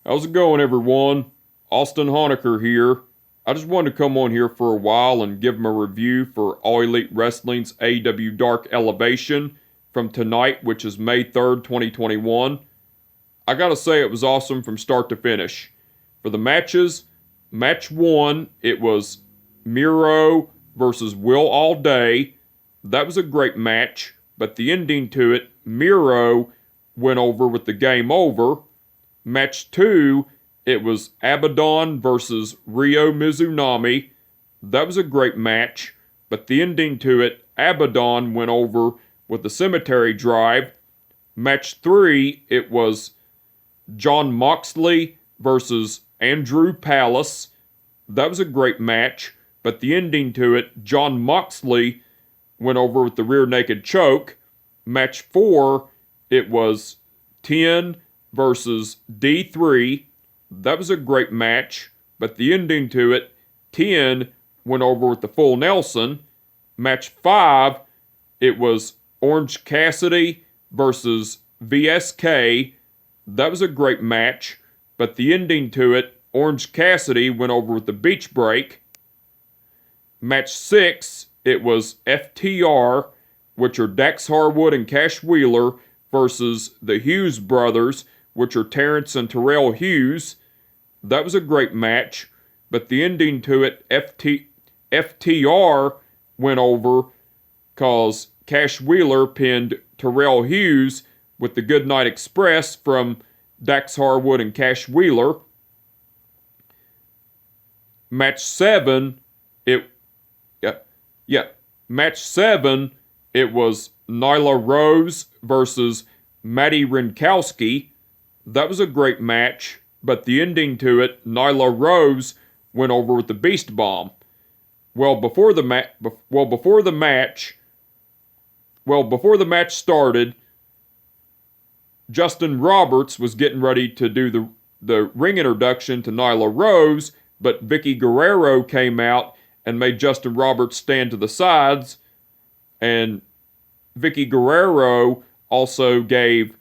How's it going, everyone? Austin Honecker here. I just wanted to come on here for a while and give them a review for All Elite Wrestling's AEW Dark Elevation from tonight, which is May 3rd, 2021. I gotta say, it was awesome from start to finish. For the matches, match 1, it was Miro versus Will All Day. That was a great match, but the ending to it, Miro went over with the game over. Match 2, it was Abaddon versus Ryo Mizunami. That was a great match, but the ending to it, Abaddon went over with the Cemetery Drive. Match 3, it was Jon Moxley versus Andrew Palace. That was a great match, but the ending to it, Jon Moxley went over with the rear naked choke. Match 4, it was 10 versus D3. That was a great match, but the ending to it, 10 went over with the full Nelson. Match 5, it was Orange Cassidy versus VSK. That was a great match, but the ending to it, Orange Cassidy went over with the beach break. Match 6, it was FTR, which are Dax Harwood and Cash Wheeler, versus the Hughes brothers, which are Terrence and Terrell Hughes. That was a great match, but the ending to it, FTR went over because Cash Wheeler pinned Terrell Hughes with the Goodnight Express from Dax Harwood and Cash Wheeler. Match 7, Match 7, it was Nyla Rose versus Maddie Renkowski. That was a great match, but the ending to it, Nyla Rose went over with the Beast Bomb. Before the match started, Justin Roberts was getting ready to do the ring introduction to Nyla Rose, but Vicky Guerrero came out and made Justin Roberts stand to the sides, and Vicky Guerrero also gave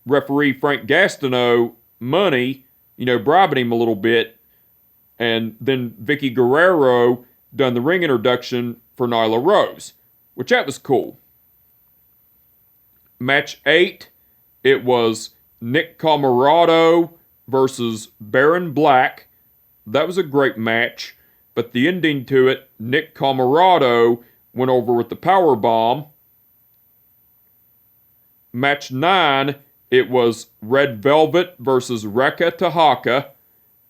referee Frank Gastineau money, bribing him a little bit, and then Vicky Guerrero done the ring introduction for Nyla Rose, which that was cool. Match 8, it was Nick Comoroto versus Baron Black. That was a great match, but the ending to it, Nick Comoroto went over with the power bomb. Match 9, it was Red Velvet versus Reka Tahaka.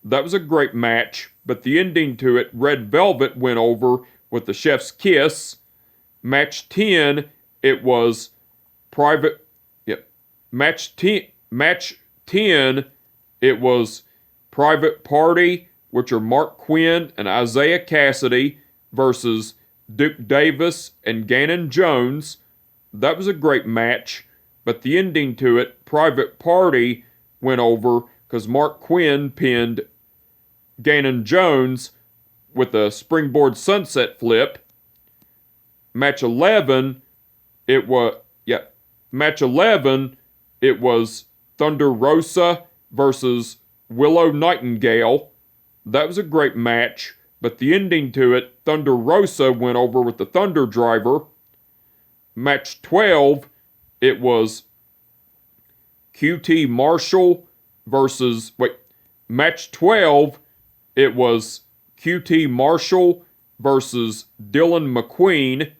That was a great match, but the ending to it, Red Velvet went over with the Chef's Kiss. Match 10, it was Match 10, it was Private Party, which are Mark Quinn and Isaiah Cassidy, versus Duke Davis and Gannon Jones. That was a great match, but the ending to it, Private Party went over because Mark Quinn pinned Gannon Jones with a springboard sunset flip. Match 11, it was Thunder Rosa versus Willow Nightingale. That was a great match, but the ending to it, Thunder Rosa went over with the Thunder Driver. Match 12, it was QT Marshall versus... Match 12, it was QT Marshall versus Dylan McQueen.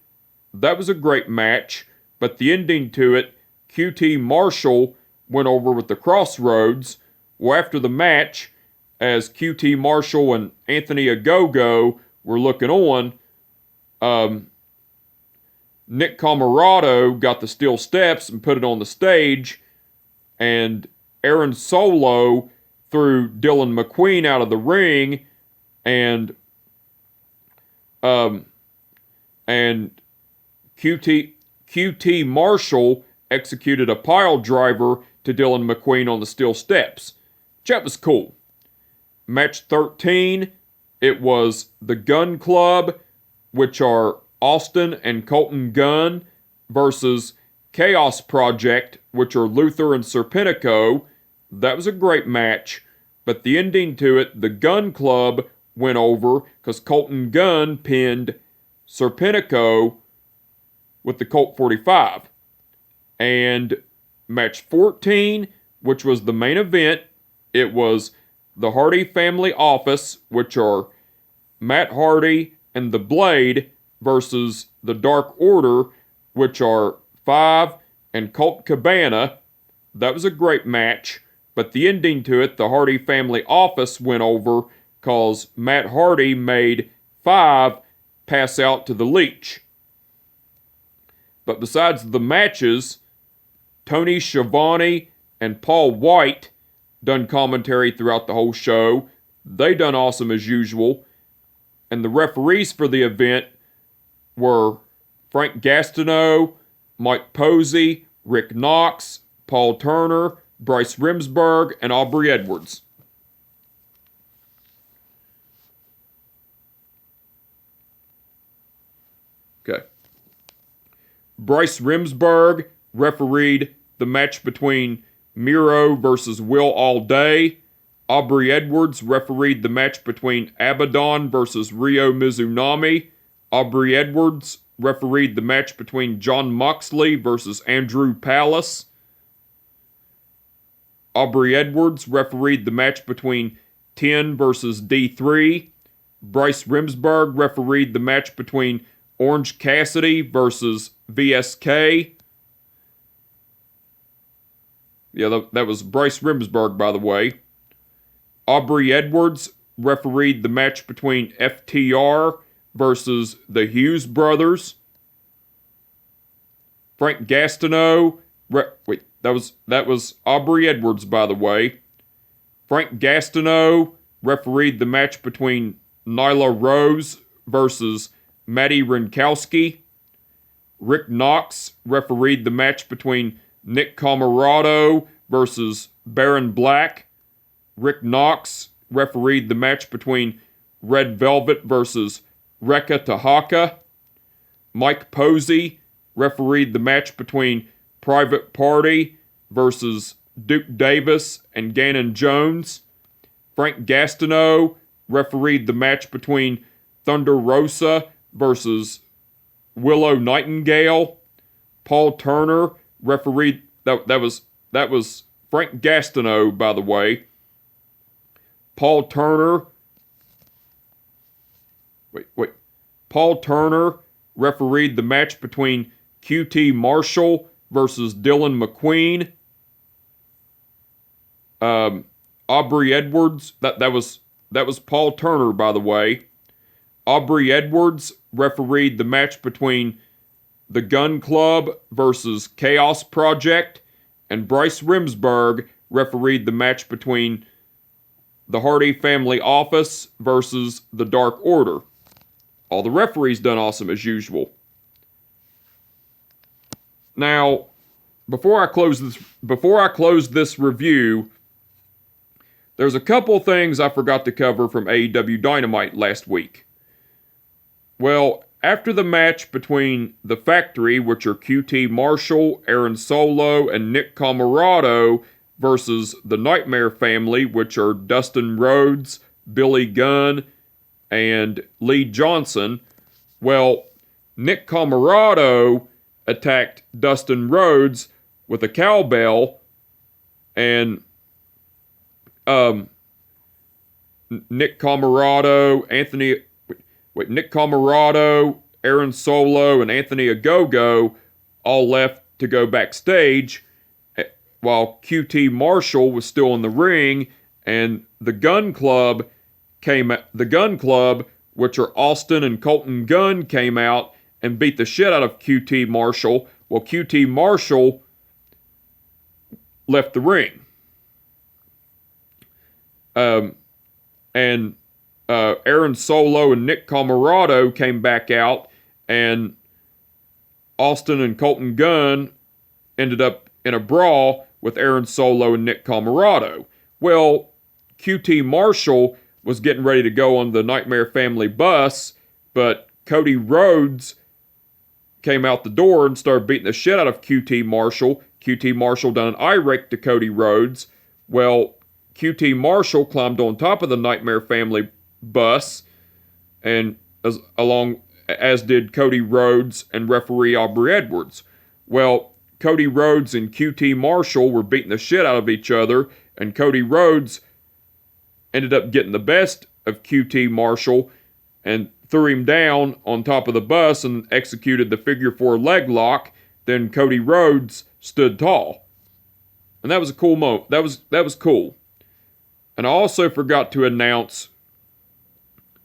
That was a great match, but the ending to it, QT Marshall went over with the Crossroads. Well, after the match, as QT Marshall and Anthony Ogogo were looking on, Nick Comoroto got the steel steps and put it on the stage, and Aaron Solo threw Dylan McQueen out of the ring, and QT Marshall executed a pile driver to Dylan McQueen on the steel steps. That was cool. Match 13, it was the Gun Club, which are Austin and Colton Gunn, versus Chaos Project, which are Luther and Serpentico. That was a great match, but the ending to it, the Gun Club went over because Colton Gunn pinned Serpentico with the Colt 45. And match 14, which was the main event, it was the Hardy Family Office, which are Matt Hardy and the Blade, versus the Dark Order, which are Five and Colt Cabana. That was a great match, but the ending to it, the Hardy Family Office went over because Matt Hardy made Five pass out to the Leech. But besides the matches, Tony Schiavone and Paul White done commentary throughout the whole show. They done awesome as usual. And the referees for the event were Frank Gastineau, Mike Posey, Rick Knox, Paul Turner, Bryce Remsburg, and Aubrey Edwards. Okay. Bryce Remsburg refereed the match between Miro versus Will All Day. Aubrey Edwards refereed the match between Abaddon versus Ryo Mizunami. Aubrey Edwards refereed the match between Jon Moxley versus Andrew Palace. Aubrey Edwards refereed the match between 10 versus D3. Bryce Remsburg refereed the match between Orange Cassidy versus VSK. Yeah, that was Bryce Remsburg, by the way. Aubrey Edwards refereed the match between FTR versus the Hughes brothers. Frank Gastineau, that was Aubrey Edwards, by the way. Frank Gastineau refereed the match between Nyla Rose versus Maddie Renkowski. Rick Knox refereed the match between Nick Comoroto versus Baron Black. Rick Knox refereed the match between Red Velvet versus Rekka Tahaka. Mike Posey refereed the match between Private Party versus Duke Davis and Gannon Jones. Frank Gastineau refereed the match between Thunder Rosa versus Willow Nightingale. Paul Turner refereed that was Frank Gastineau, by the way. Paul Turner refereed the match between QT Marshall versus Dylan McQueen. Aubrey Edwards, that was Paul Turner, by the way. Aubrey Edwards refereed the match between the Gun Club versus Chaos Project, and Bryce Remsburg refereed the match between the Hardy Family Office versus the Dark Order. All the referees done awesome as usual. Now, before I close this review, there's a couple things I forgot to cover from AEW Dynamite last week. Well, after the match between The Factory, which are QT Marshall, Aaron Solo, and Nick Comoroto, versus the Nightmare Family, which are Dustin Rhodes, Billy Gunn, and Lee Johnson, well, Nick Comoroto attacked Dustin Rhodes with a cowbell, and Nick Comoroto, Aaron Solo, and Anthony Ogogo all left to go backstage, while QT Marshall was still in the ring, and the Gun Club, which are Austin and Colton Gunn, came out and beat the shit out of QT Marshall, while QT Marshall left the ring. And Aaron Solo and Nick Comoroto came back out, and Austin and Colton Gunn ended up in a brawl with Aaron Solo and Nick Comoroto. Well, QT Marshall was getting ready to go on the Nightmare Family bus, but Cody Rhodes came out the door and started beating the shit out of QT Marshall. QT Marshall done an eye rake to Cody Rhodes. Well, QT Marshall climbed on top of the Nightmare Family bus, and as did Cody Rhodes and referee Aubrey Edwards. Well, Cody Rhodes and QT Marshall were beating the shit out of each other, and Cody Rhodes ended up getting the best of QT Marshall and threw him down on top of the bus and executed the figure 4 leg lock. Then Cody Rhodes stood tall. And that was a cool moment. That was cool. And I also forgot to announce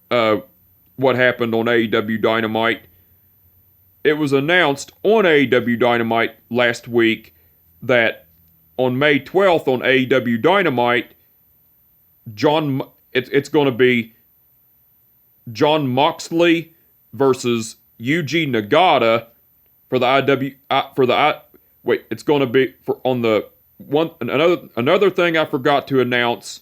what happened on AEW Dynamite. It was announced on AEW Dynamite last week that on May 12th on AEW Dynamite, it's going to be Jon Moxley versus Yuji Nagata for the it's going to be another thing I forgot to announce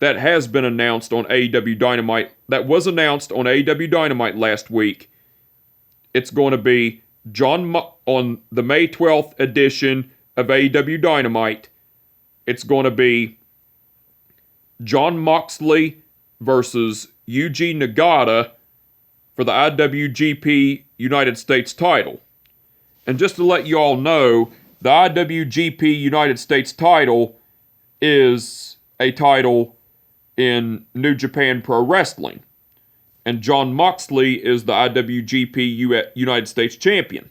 that has been announced on AEW Dynamite, that was announced on AEW Dynamite last week. It's going to be on the May 12th edition of AEW Dynamite. It's going to be Jon Moxley versus Yuji Nagata for the IWGP United States title. And just to let you all know, the IWGP United States title is a title in New Japan Pro Wrestling. And Jon Moxley is the IWGP United States champion.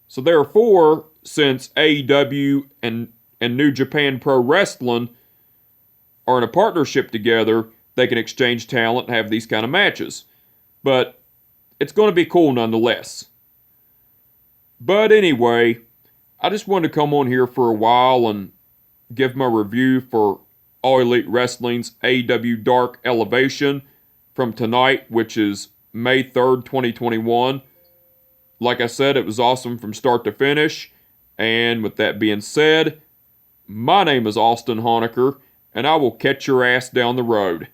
So therefore, since AEW and New Japan Pro Wrestling are in a partnership together, they can exchange talent and have these kind of matches. But it's going to be cool nonetheless. But anyway, I just wanted to come on here for a while and give my review for All Elite Wrestling's AEW Dark Elevation from tonight, which is May 3rd, 2021. Like I said, it was awesome from start to finish. And with that being said, my name is Austin Honecker, and I will catch your ass down the road.